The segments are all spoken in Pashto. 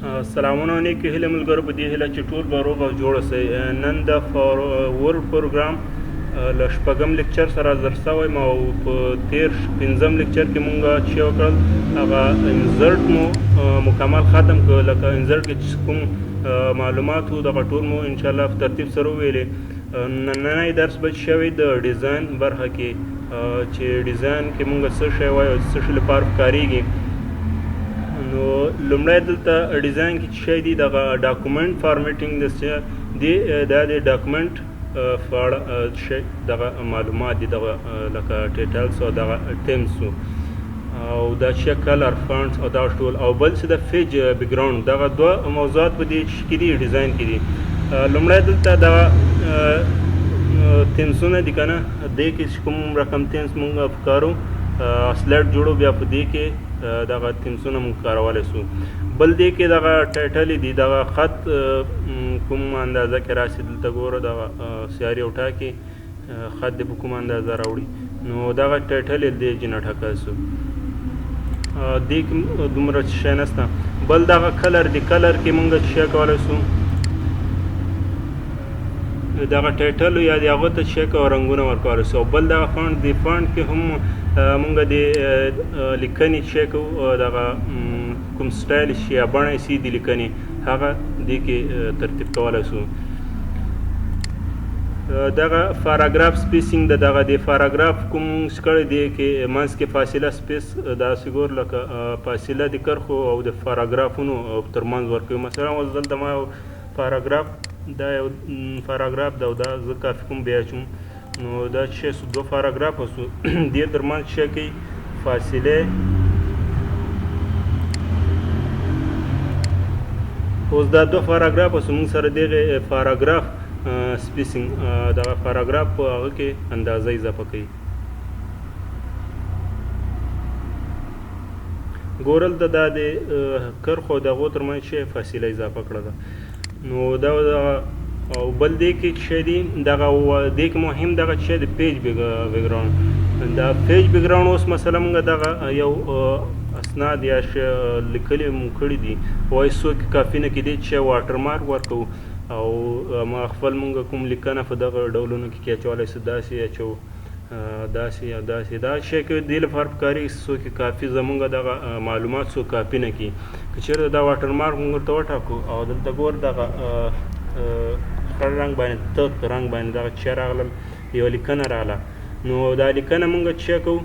سلامونه نیکې هیلې ملګرو په دې هیله چې ټول به روغ او جوړ اوسئ. نن د ورلډ پروګرام له شپږم لکچر سره حاضر شوی یم او په تېر پنځم لکچر کې مونږ چې وکړل هغه انزلټ مو مکمل ختم کړ. لکه انزلټ کې چې کوم معلومات وو دغه ټول مو انشاءالله په ترتیب سره وویلې. نننی درس به شوی د ډیزاین برخه کې چې ډیزاین کې مونږ څه شی وایو څه شي لپاره کارېږي. نو لومړی دلته ډیزاین کې چې شی دی دغه ډاکومنټ فارمیټینګ دی دا د ډاکومنټ په اړه شی دغه معلومات دي دغه لکه ټیټلز او دغه ټیمز او دا چې کلر فونټس او دغه ټول او بل چې د پیج بیکګراوند دغه دوه موضوعات په دې کې دي ډیزاین کې دي. لومړی دلته دغه تیمزونه دي که نه دې کې چې کوم رقم تیمز مونږ په کارو سلایډ جوړو بیا په دې کې دغه تیمزونه مونږ کارولی سو. بل دې کې دغه ټایټل دي دغه خط کوم اندازه کې راشي دلته ګوره دغه سیاري او ټاکي خط دې په کوم اندازه راوړي نو دغه ټایټل دې جنه ټاکلی سو. دې کې دومره شی نشته. بل دغه کلر دی کلر کې مونږ شی کولی سو دغه ټایټل یا د هغه ته شی او رنګونه ورکولی سو. بل دغه فونټ دی فونټ کې هم مونږ د لیکنې شی کوو دغه کوم سټایل شي یا بڼه شي د لیکنې هغه دې کې ترتیب کولی سو. دغه پاراګراف سپیسینګ دغه د پاراګراف کوم کړی دی کې منځ کې فاصله سپیس داسې ګور لکه فاصله د کرښو او د پاراګرافونو ترمنځ ورکوي. مثلا اوس دلته ما پاراګراف دا یو پاراګراف ده او دا زه کافي کوم بیا اچوم نو دا چې دوه پاراګراف سو دې ترمنځ چې کوي فاصله اوس دا دوه پاراګراف سو موږ سره دغه پاراګراف سپیسینګ دغه پاراګراف په هغه کې اندازه اضافه کوي. ګورل دا د کرښو دغو ترمنځ چې فاصله اضافه کړه ده نو دا او بل دې کې چې دی دغه دې کې مهم دغه چې د پیج بیکګراوند دا پیج بیکګراوند اوس مثلا موږ دغه یو اسناد یا لیکلي مو کړي دي وایس څوک کافي نه کېدی چې واټر مارک ورکوو او ما خپل موږ کوم لیکنه په دغه ډولونو کې اچولی سو داسې اچوو داسې یا داسې دا شی کې دې لپاره پکارېږي څوک کافي زموږ دغه معلومات څوک کافي نه کړي. که چېرته دا واټر مارک موږ ورته وټاکو او دلته ګور دغه خړ رنګ باندې تت رنګ باندې دغه چې راغلل یوه لیکنه راغله نو دا لیکنه موږ چې کوو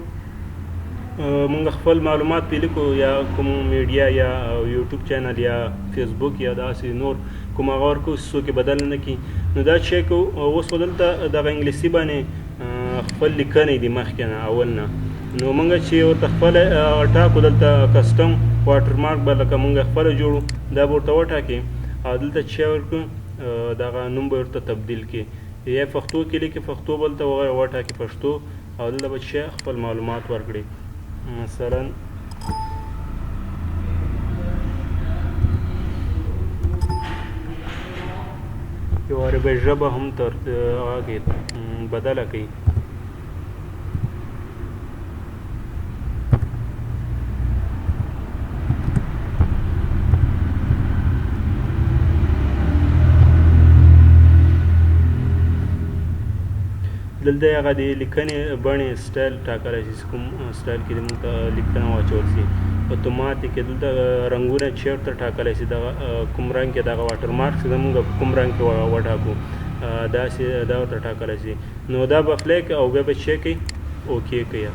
موږ خپل معلومات پې لیکو یا کوم میډیا یا یوټیوب چینل یا فیسبوک یا داسې نور کوم هغه ورکوو چې څوک یې بدل نه کړي نو دا چې کوو اوس به دلته دغه انګلیسي باندې خپل لیکنې دي مخکې نه اول نه نو موږ چې ورته خپله ټاکو دلته کسټم واټر مارک به لکه موږ خپله جوړو دا به ورته وټاکې او دلته چې ورکړو دغه نوم به ورته تبدیل کړي یا پښتو کې لیکي پښتو بلته وټاکي پښتو او دلته به چې خپل معلومات ورکړي. مثلا یو عربي ژبه هم تر هغه کې بدله کوي. دلته هغه د لیکنې بڼې سټایل ټاکلی شي کوم سټایل کې د موږ ته لیکنه واچول شي. اتوماتیک دلته رنګونه چیرته ټاکلی شي دغه کوم رنګ کې دغه واټر مارک چې زموږ په کوم رنګ کې وټاکو داسې دا ورته ټاکلی شي نو دا به پلی کوي او بیا به چې کوي اوکې کوي.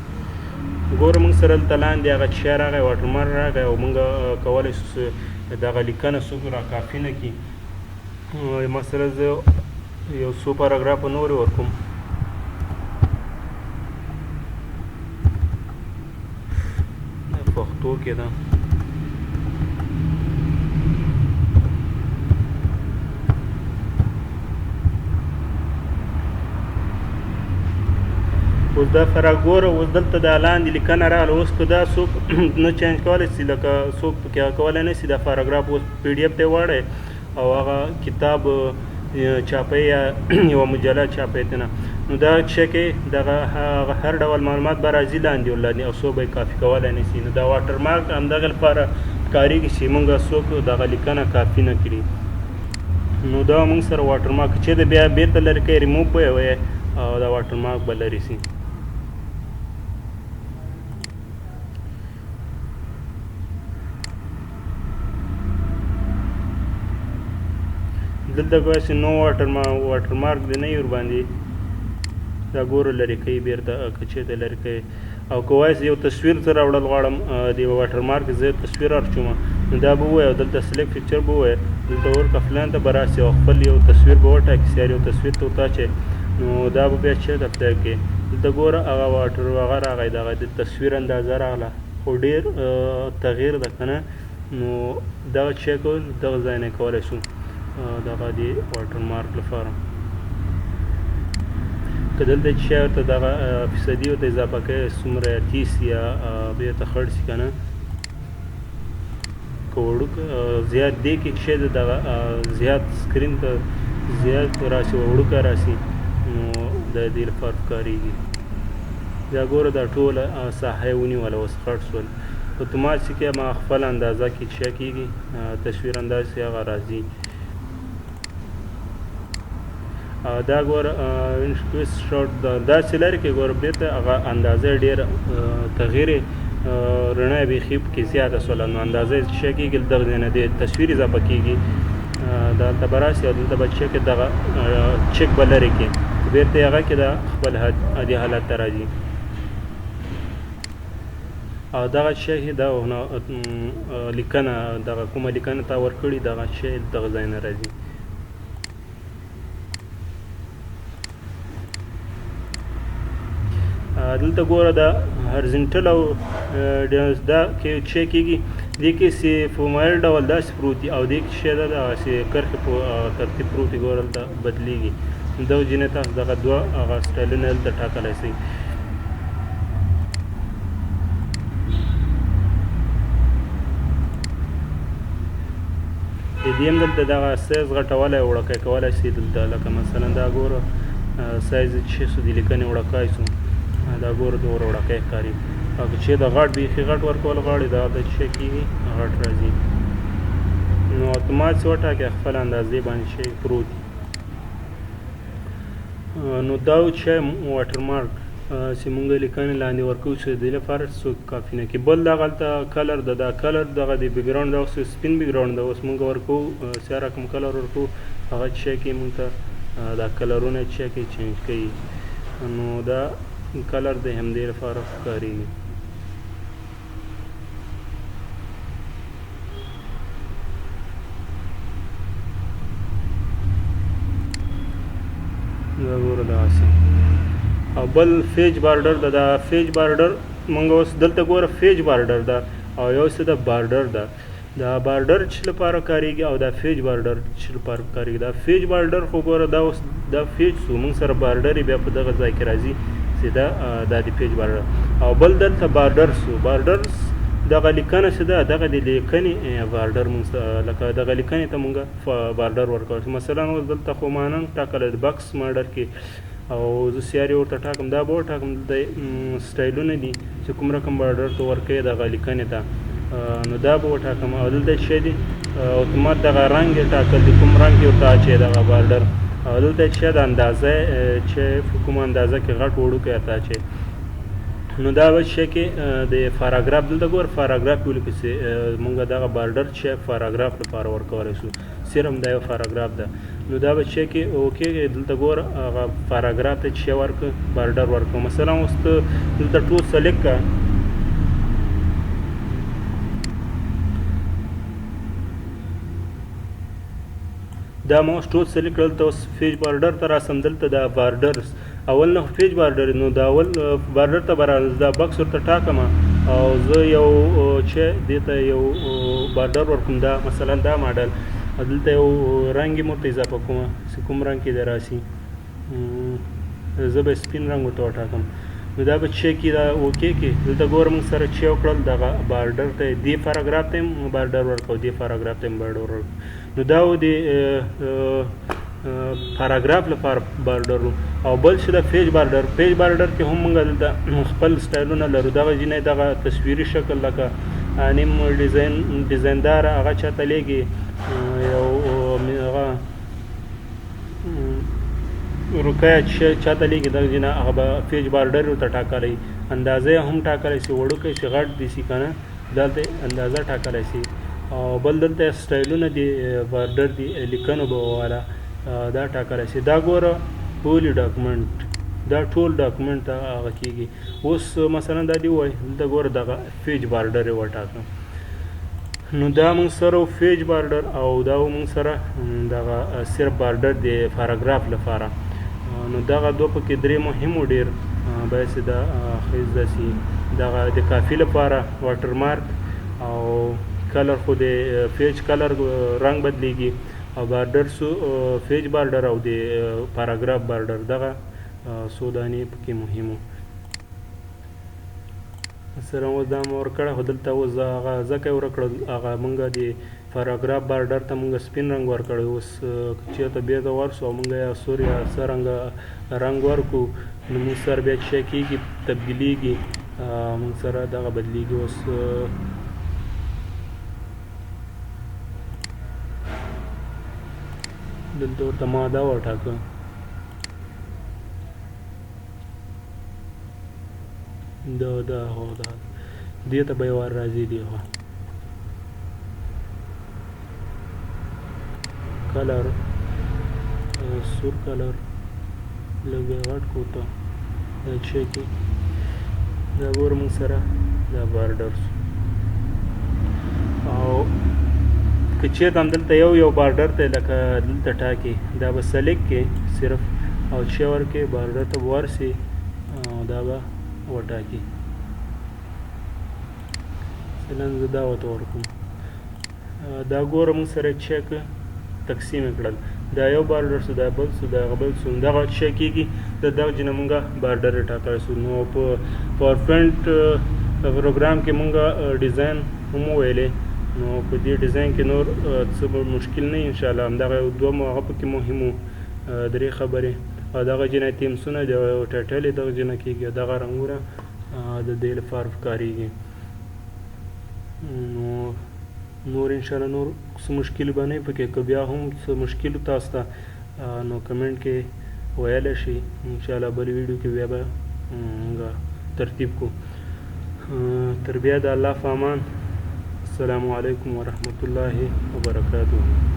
ګوره موږ سره دلته لاندې هغه چې راغی واټر مارک راغی او موږ کولی شو دغه لیکنه څوک را کافي نه کړي. مثلا زه یو څو پاراګراف نورې ورکوم پښتو کې ده اوس دا فرق ګوره اوس دلته دا لاندې لیکنه راغله اوس که دا څوک نه چینج کولی شي لکه څوک پکې هغه کولی نه شي دا پاراګراف اوس پی ډي اف ته واړی او هغه کتاب چاپی یا یوه مجله چاپی تنه نو دا چې کې دغه هر ډول معلومات به راځي لاندې او څوک به یې کافي کولی نه شي. نو دا واټر مارک همدغه لپاره کاریږي چې موږ څوک دغه لیکنه کاپي نه کړي. نو دا موږ سره واټر مارک چې د بیا بیرته لرې کوي ریموو به وایي او دا واټر مارک به لرې شي. دلته کوی چې نو واټر مارک دی نه ور باندې دا ګوره لرې کوي بیرته که چېرته لرې کوي. او که وایي یو تصویر زه راوړل غواړم د یو واټر مارک زه تصویر اړچوم نو دا به ووایي او دلته سلیکټ پکچر به ووایي دلته ورکه فلان ته به راسي او خپل یو تصویر به وټاکي سیار یو تصویر ته ورتاچوي نو دا به بیا چېرته پلی کوي. دلته ګوره هغه واټر هغه راغی دغه د تصویر اندازه راغله خو ډېر تغییر ده که نه. نو دغه چیک دغه ځای نه کولی شو دغه د واټر مارک لپاره. که دلته چې شی ورته دغه فیصدي ورته اضافه کوي څومره یا 30 یا بېرته خړ شي که نه که وړوک زیات دې کې چې شی د دغه زیات سکرین ته زیات راشي وړوکی راشي نو د دې لپاره کارېږي. دا ګوره دا ټوله ساحه یې ونیوله اوس خړ شول. اتوماتیکي ما خپل اندازه کې چې کېږي تصویر انداز یې هغه راځي. دا ګوره شاټ داسې لرې کې ګوره بېرته هغه اندازه یې ډېره تغییر رڼا یې بیخي پکې زیاته شوله نو اندازه یې څه کېږي دغه ځای نه د تصویر اضافه کېږي دلته به راسي او دلته به چې دغه چک به لرې کړي بېرته یې هغه کې د خپل عادي حالت ته راځي. او دغه شی دا لیکنه دغه کومه لیکنه تا ورکړي دغه شی دغه ځای نه راځي. دلته ګوره دا هرزنټل او دا کې چې کېږي دې کې چې په مایل ډول داسې پروت دي او دې کې شی ده دغسې کرښې په ترتیب پروت دي ګوره دلته بدلېږي. دغه جینۍ تاسو دغه دوه هغه سټایلونه دلته ټاکلی شئ. د دې هم دلته دغه سایز غټولی وړکی کولی شي دلته لکه مثلا دا ګوره سایز چې شو د لیکنې وړکی شو دا ګوره دومره وړکی ښکاري او که چې د غټ بیخي غټ ورکول غواړي دا د څه کېږي غټ راځي نو اتومات چې وټاکې خپل اندازې باندې شی پروت دي. نو دا چې واټر مارک چې مونږ لیکنې لاندې ورکوو چې د دې لپاره څوک کافي نه کړي. بل دغه هلته کلر ده دا کلر دغه د بیکګراونډ دا اوس سپین بیکګراونډ ده اوس مونږ ورکوو چې هر رقم کلر ورکوو هغه چې کې مونږ ته دا کلرونه چې کې چینج کوي نو دا کلر د همدې لپاره ښکارېږي. دا ګوره دغسې او بل فیج بارډر ده دا فیج بارډر مونږ اوس دلته ګوره فیج بارډر ده او یو څه د بارډر ده دا بارډر چې لپاره کارېږي او دا فیج بارډر چې لپاره کارېږي. دا فیج بارډر خو ګوره دا اوس دا فیج شو مونږ سره بارډر یې بیا په دغه ځای کې راځي چې دا د پیج بارډر او بل دلته بارډر شو. بارډرز دغه لیکنه چې ده دغه د لیکنې بارډر مونږ لکه دغه لیکنې ته مونږ بارډر ورکول مثلا اوس دلته خو ما نن ټاکلی د بکس مارډر کې او زه سیارې ورته ټاکم دا به وټاکم دلته سټایلونه دي چې کوم رقم بارډر ته ورکوي دغه لیکنې ته نو دا به وټاکم او دلته چې دی اتومات دغه رنګ یې ټاکل دي کوم رنګ یې ورته اچوي دغه بارډر او دلته چې د اندازه چې په کومه اندازه کې غټ وړوکی ورته اچوي نو دا به چې کې د پاراګراف دلته ګوره پاراګراف یې ولیکو چې مونږ دغه بارډر چې پاراګراف لپاره ورکولی شو صرف دا یو پاراګراف ده نو دا به چې کې اوکې دلته ګوره هغه پاراګراف ته چې ورکړه بارډر ورکړه مثلا اوس ته دلته ټول سلیکټ کړه دا ما اوس ټول سلیکټ کړل ته اوس پیج بارډر ته راسم دلته دا بارډرز اول نه پیج بارډر نو دا اول بارډر ته به دا بکس ورته ټاکم او زه یو چې دې ته یو بارډر ورکوم دا مثلا دا ماډل دلته یو رنګ یې ورته اضافه کوم چې کوم رنګ کې دی راسي زه به سپین رنګ ورته وټاکم نو دا به چې کې دا اوکې کې دلته ګوره موږ سره چې وکړل دغه بارډر ته دې پاراګراف ته هم بارډر ورکړو دې پاراګراف ته هم بارډر ورکړو نو دا و د پاراګراف لپاره بارډر او بل چې د پیج بارډر کې هم موږ دلته خپل سټایلونه لرو دغه جینۍ دغه تصویري شکل لکه نیم ډیزایندار هغه چاته لیږي یو هغه روپیه چاته لیږي دغه جنه هغه به پیج بارډر ورته ټاکلی اندازه یې هم ټاکلی شي وړوکی شي غټ دي شي که نه دلته اندازه ټاکلی شي او بل دلته سټایلونه دي بارډر دي لیکنو به والا دا ټاکلی شي دا ګوره پولي ډاکومنټ دا ټول ډاکومنټ هغه کېږي اوس مثلا دا دې ووایي دلته ګوره دغه پیج بارډر یې وټاکه نو دا موږ سره پیج بارډر او دا موږ سره دغه صرف بارډر دی پاراګراف لپاره نو دغه دوه پکې درې مهم و ډېر باید دا ښایست داسې دغه د کافي لپاره واټر مارک او کلر خو د پیج کلر رنګ بدلیږي او بارډر پیج بارډر او د پاراګراف بارډر دغه څو دانې پکې مهم وو سره اوس دا مې ورکړه خو دلته اوس هغه ځکه یې ورکړل هغه مونږ د پاراګراف بارډر ته مونږ سپین رنګ ورکړی اوس چېرته بېرته ورسو او مونږ یا سور یا څه رنګ ورکړو نو مونږ سره بیا چې کېږي تبدیلیږي مونږ سره دغه بدلیږي اوس دلته ورته ما دا وټاکه دا هو دا دې ته به یې ور راځي دی هو کلر سور کلر لږ غټ کو ته دا چې دا ګوره موږ سره دا بارډر او که چېرته هم دلته یو بارډر دی لکه دلته ټاکي دا به سلیکټ کې صرف او چې ورکې بارډر ته به ورسي او دا به وټاکي مثلا زه دا ورته ورکوم دا ګوره موږ سره چیک تقسیم یې کړل دا یو بارډر سو دا بل سو دا هغه بل سو دغه چیک کېږي د دغه جنه مونږ بارډر یې ټاکلی سو نو په پاور پوینټ پروګرام کې مونږ ډیزاین هم وویلې نو په دې ډیزاین کې نور څه مشکل نه انشاءالله همدغه دوه هغه پکې مهم وو درې خبرې او دغه جنه تیمسونه د ټایټل یې دغه جنه کېږي دغه رنګونه د دې لپاره کارېږي نو نور انشاءالله نور څه مشکل به نه پکې که بیا هم څه مشکل تاسو ته نو کمنټ کې ویلی شي انشاءالله بل ویډیو کې بیا به موږ ترتیب کو تر بیا د الله په امان السلام علیکم ورحمة الله وبرکاته